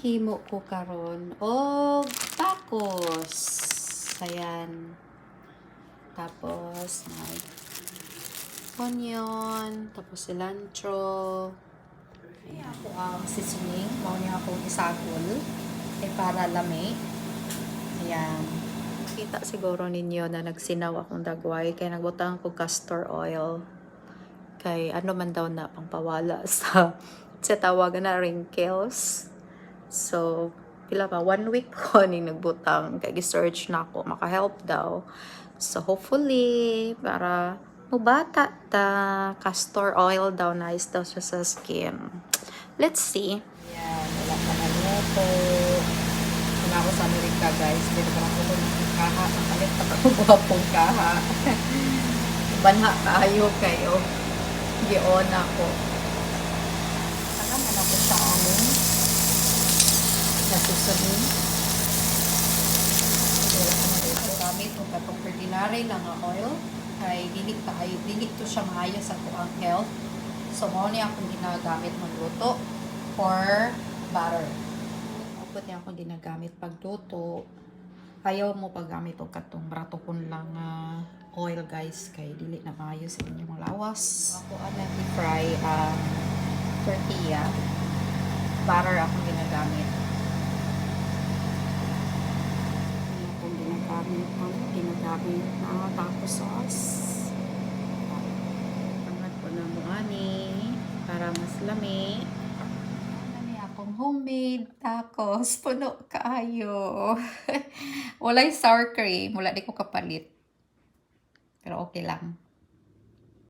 Himo ko karon og tacos. Ayan. Tapos may onion, tapos cilantro. Ayan ako ang seasoning. Mao niya akong isagol ay para lami. Ayan. Kita siguro ninyo na nagsinaw akong dagway kay nagbutang ko castor oil. Kay ano man daw na pangpawala sa tawagan na wrinkles. So, pila pa, 1 week ko ni nagbutang. Kaya gi-search na ako, maka-help daw. So, hopefully, para mubata ta, castor oil daw, nice daw siya sa skin. Let's see. Yan, wala pa na luto. Kung ako sa Amerika, guys, dito pa ako kung kaha. Ang kalit pa ako buhapong kaha. Banha kayo kayo. Gion ako. Saka man ako sa aming nasusunod. Wala ka na dito. Gamit yung katong ordinary lang ang oil. Ay dili to siya maayo sa kuang health. So, mo niya akong ginagamit magluto for butter. Upot niya akong ginagamit pagluto. Ayaw mo paggamit o katong bratokon lang oil, guys. Kay dili na maayo sa inyong lawas. Ako i-fry ang tortilla. Butter akong ginagamit. Ginagamit na taco sauce. Angat ko na mo ani para mas lami. Lami akong homemade tacos. Puno kaayo. Walay sour cream. Wala di ko kapalit. Pero okay lang.